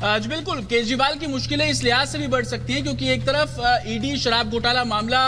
आज बिल्कुल केजरीवाल की मुश्किलें इस लिहाज से भी बढ़ सकती हैं क्योंकि एक तरफ ईडी शराब घोटाला मामला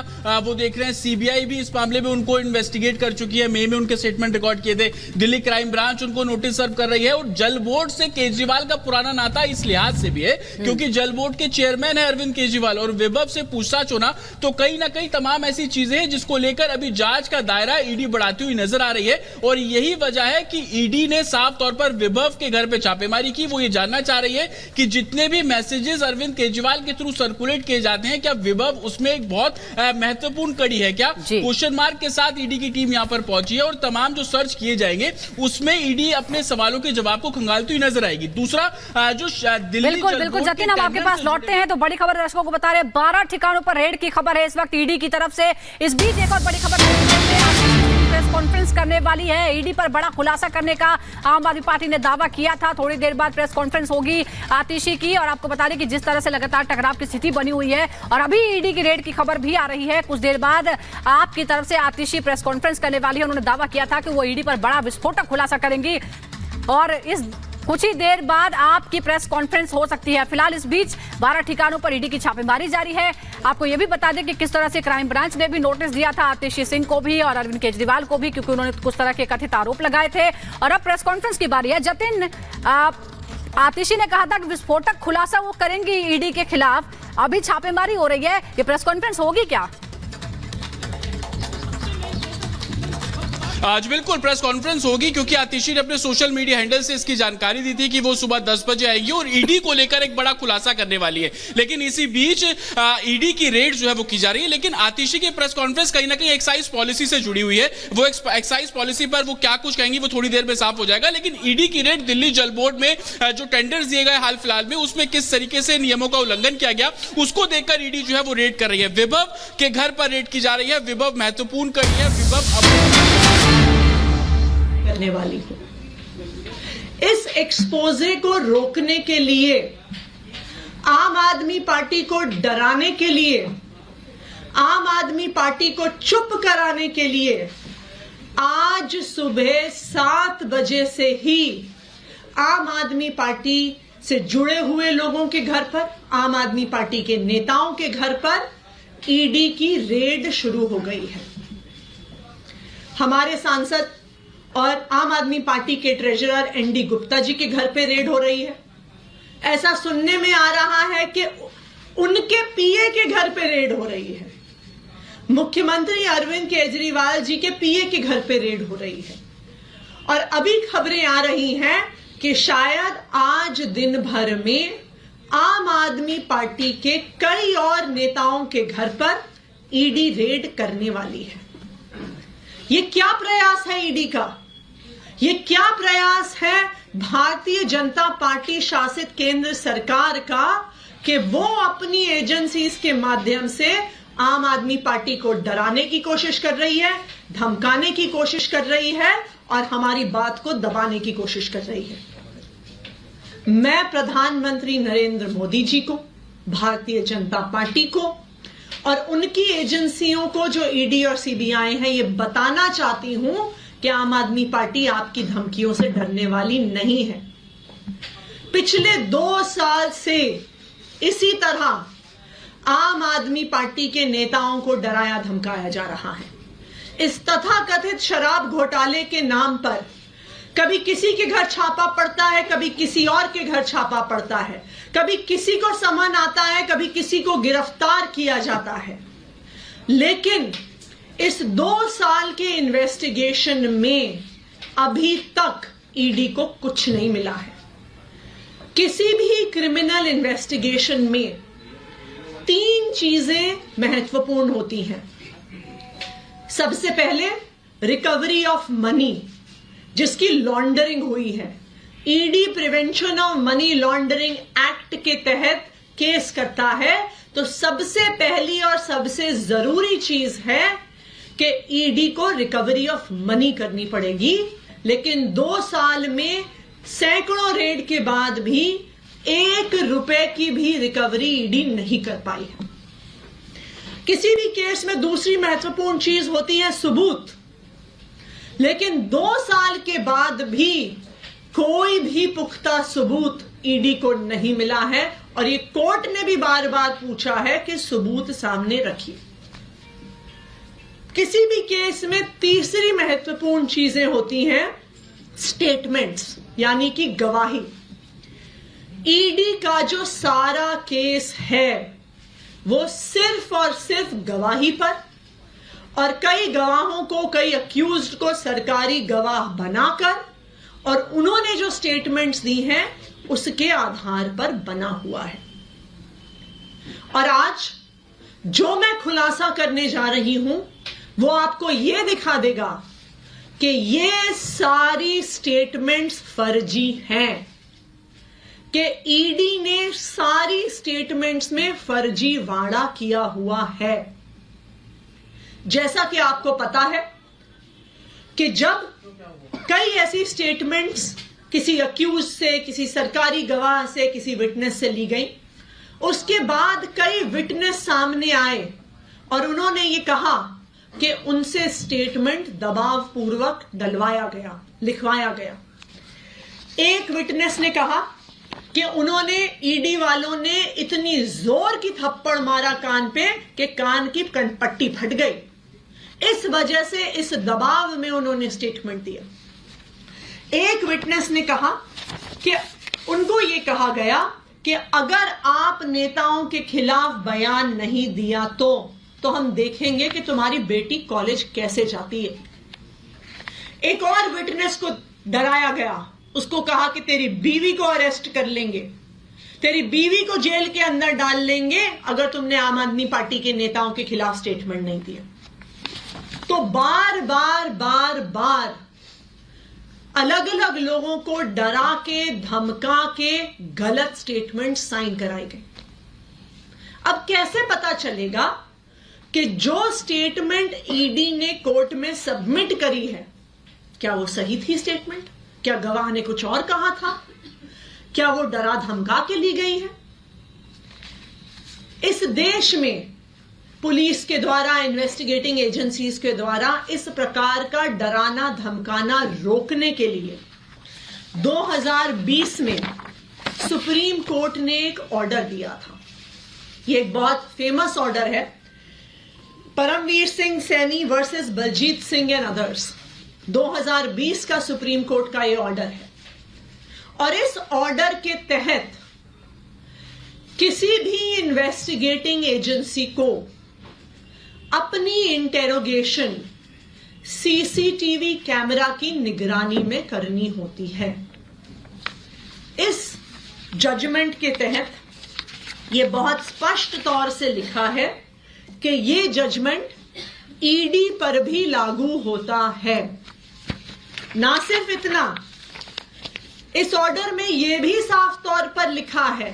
वो देख रहे हैं, सीबीआई भी इस मामले में उनको इन्वेस्टिगेट कर चुकी है, मई में उनके स्टेटमेंट रिकॉर्ड किए थे, दिल्ली क्राइम ब्रांच उनको नोटिस सर्व कर रही है और जल बोर्ड से केजरीवाल का पुराना नाता इस लिहाज से भी है क्योंकि जल बोर्ड के चेयरमैन है अरविंद केजरीवाल और विभव से पूछताछ होना तो कहीं ना कहीं तमाम ऐसी चीजें हैं जिसको लेकर अभी जांच का दायरा ईडी बढ़ाती हुई नजर आ रही है और यही वजह है कि ईडी ने साफ तौर पर विभव के घर पे छापेमारी की। वो ये जानना चाह रही है कि जितने भी मैसेजेस अरविंद केजरीवाल के थ्रू सर्कुलेट किए जाते हैं क्या विभव उसमें एक बहुत महत्वपूर्ण कड़ी है क्या, क्वेश्चन मार्क के साथ ईडी की टीम यहां पर पहुंची है और तमाम जो सर्च किए जाएंगे उसमें ईडी अपने सवालों के जवाब को खंगालती हुई नजर आएगी। दूसरा जो दिल्ली बिल्कुल जतिन, हम आपके पास लौटते हैं तो बड़ी खबर दर्शकों को बता रहे हैं 12 ठिकानों पर रेड की खबर है इस वक्त ईडी की तरफ से। इस बीच एक और बड़ी खबर प्रेस कॉन्फ्रेंस करने वाली है, ईडी पर बड़ा खुलासा करने का आम आदमी पार्टी ने दावा किया था। थोड़ी देर बाद प्रेस कॉन्फ्रेंस होगी आतिशी की और आपको बता दें कि जिस तरह से लगातार टकराव की स्थिति बनी हुई है और अभी ईडी की रेड की खबर भी आ रही है, कुछ देर बाद आपकी तरफ से आतिशी प्रेस कॉन्फ्रेंस करने वाली है। उन्होंने दावा किया था कि वो ईडी पर बड़ा विस्फोटक खुलासा करेंगी और इस कुछ ही देर बाद आपकी प्रेस कॉन्फ्रेंस हो सकती है। फिलहाल इस बीच 12 ठिकानों पर ईडी की छापेमारी जारी है। आपको यह भी बता दें कि किस तरह से क्राइम ब्रांच ने भी नोटिस दिया था आतिशी सिंह को भी और अरविंद केजरीवाल को भी क्योंकि उन्होंने कुछ तरह के कथित आरोप लगाए थे। और अब प्रेस कॉन्फ्रेंस की बारी है। जतिन, आतिशी ने कहा था कि विस्फोटक खुलासा वो करेंगी ईडी के खिलाफ, अभी छापेमारी हो रही है, ये प्रेस कॉन्फ्रेंस होगी क्या? आज बिल्कुल प्रेस कॉन्फ्रेंस होगी क्योंकि आतिशी ने अपने सोशल मीडिया हैंडल से इसकी जानकारी दी थी कि वो सुबह 10 बजे आएगी और ईडी को लेकर एक बड़ा खुलासा करने वाली है। लेकिन इसी बीच ईडी की रेड जो है वो की जा रही है। लेकिन आतिशी की प्रेस कॉन्फ्रेंस कहीं ना कहीं एक्साइज पॉलिसी से जुड़ी हुई है। वो एक्साइज पॉलिसी पर वो क्या कुछ कहेंगी वो थोड़ी देर में साफ हो जाएगा। लेकिन ईडी की रेड दिल्ली जल बोर्ड में जो टेंडर्स दिए गए हाल फिलहाल में उसमें किस तरीके से नियमों का उल्लंघन किया गया उसको देखकर ईडी जो है वो रेड कर रही है। विभव के घर पर रेड की जा रही है। विभव महत्वपूर्ण कड़ी है। विभव करने वाली हूं। इस एक्सपोजे को रोकने के लिए, आम आदमी पार्टी को डराने के लिए, आम आदमी पार्टी को चुप कराने के लिए आज सुबह 7 बजे से ही आम आदमी पार्टी से जुड़े हुए लोगों के घर पर, आम आदमी पार्टी के नेताओं के घर पर ईडी की रेड शुरू हो गई है। हमारे सांसद और आम आदमी पार्टी के ट्रेजरर एनडी गुप्ता जी के घर पे रेड हो रही है। ऐसा सुनने में आ रहा है कि उनके पीए के घर पे रेड हो रही है। मुख्यमंत्री अरविंद केजरीवाल जी के पीए के घर पे रेड हो रही है। और अभी खबरें आ रही हैं कि शायद आज दिन भर में आम आदमी पार्टी के कई और नेताओं के घर पर ईडी रेड करने वाली है। ये क्या प्रयास है ईडी का? ये क्या प्रयास है भारतीय जनता पार्टी शासित केंद्र सरकार का कि वो अपनी एजेंसीज के माध्यम से आम आदमी पार्टी को डराने की कोशिश कर रही है, धमकाने की कोशिश कर रही है और हमारी बात को दबाने की कोशिश कर रही है। मैं प्रधानमंत्री नरेंद्र मोदी जी को, भारतीय जनता पार्टी को और उनकी एजेंसियों को जो ईडी और सीबीआई है ये बताना चाहती हूं कि आम आदमी पार्टी आपकी धमकियों से डरने वाली नहीं है। पिछले 2 साल से इसी तरह आम आदमी पार्टी के नेताओं को डराया धमकाया जा रहा है। इस तथाकथित शराब घोटाले के नाम पर कभी किसी के घर छापा पड़ता है, कभी किसी और के घर छापा पड़ता है, कभी किसी को समन आता है, कभी किसी को गिरफ्तार किया जाता है। लेकिन इस 2 साल के इन्वेस्टिगेशन में अभी तक ईडी को कुछ नहीं मिला है। किसी भी क्रिमिनल इन्वेस्टिगेशन में 3 चीजें महत्वपूर्ण होती हैं। सबसे पहले रिकवरी ऑफ मनी, जिसकी लॉन्ड्रिंग हुई है। ED prevention of money laundering act के तहत केस करता है तो सबसे पहली और सबसे जरूरी चीज है कि ईडी को रिकवरी ऑफ मनी करनी पड़ेगी। लेकिन 2 साल में सैकड़ों रेड के बाद भी 1 रुपए की भी रिकवरी ईडी नहीं कर पाई है। किसी भी केस में दूसरी महत्वपूर्ण चीज होती है सबूत। लेकिन 2 साल के बाद भी कोई भी पुख्ता सबूत ईडी को नहीं मिला है और ये कोर्ट ने भी बार बार पूछा है कि सबूत सामने रखिए। किसी भी केस में तीसरी महत्वपूर्ण चीजें होती हैं स्टेटमेंट्स, यानी कि गवाही। ईडी का जो सारा केस है वो सिर्फ और सिर्फ गवाही पर और कई गवाहों को, कई अक्यूज्ड को सरकारी गवाह बनाकर और उन्होंने जो स्टेटमेंट्स दी हैं उसके आधार पर बना हुआ है। और आज जो मैं खुलासा करने जा रही हूं वो आपको यह दिखा देगा कि ये सारी स्टेटमेंट्स फर्जी हैं, कि ईडी ने सारी स्टेटमेंट्स में फर्जीवाड़ा किया हुआ है। जैसा कि आपको पता है कि जब कई ऐसी स्टेटमेंट्स किसी अक्यूज से, किसी सरकारी गवाह से, किसी विटनेस से ली गई, उसके बाद कई विटनेस सामने आए और उन्होंने ये कहा कि उनसे स्टेटमेंट दबाव पूर्वक डलवाया गया, लिखवाया गया। एक विटनेस ने कहा कि उन्होंने, ईडी वालों ने इतनी जोर की थप्पड़ मारा कान पे कि कान की पट्टी फट गई, इस वजह से इस दबाव में उन्होंने स्टेटमेंट दिया। एक विटनेस ने कहा कि उनको यह कहा गया कि अगर आप नेताओं के खिलाफ बयान नहीं दिया तो हम देखेंगे कि तुम्हारी बेटी कॉलेज कैसे जाती है। एक और विटनेस को डराया गया, उसको कहा कि तेरी बीवी को अरेस्ट कर लेंगे, तेरी बीवी को जेल के अंदर डाल लेंगे अगर तुमने आम आदमी पार्टी के नेताओं के खिलाफ स्टेटमेंट नहीं दिया। तो बार बार अलग अलग लोगों को डरा के, धमका के गलत स्टेटमेंट साइन कराए गए। अब कैसे पता चलेगा कि जो स्टेटमेंट ईडी ने कोर्ट में सबमिट करी है क्या वो सही थी स्टेटमेंट? क्या गवाह ने कुछ और कहा था? क्या वो डरा धमका के ली गई है? इस देश में पुलिस के द्वारा, इन्वेस्टिगेटिंग एजेंसीज के द्वारा इस प्रकार का डराना धमकाना रोकने के लिए 2020 में सुप्रीम कोर्ट ने एक ऑर्डर दिया था। ये एक बहुत फेमस ऑर्डर है, Paramvir Singh Saini versus Baljit Singh and others. 2020 का सुप्रीम कोर्ट का ये ऑर्डर है और इस ऑर्डर के तहत किसी भी इन्वेस्टिगेटिंग एजेंसी को अपनी इंटेरोगेशन सीसीटीवी कैमरा की निगरानी में करनी होती है। इस जजमेंट के तहत यह बहुत स्पष्ट तौर से लिखा है कि यह जजमेंट ईडी पर भी लागू होता है। ना सिर्फ इतना, इस ऑर्डर में यह भी साफ तौर पर लिखा है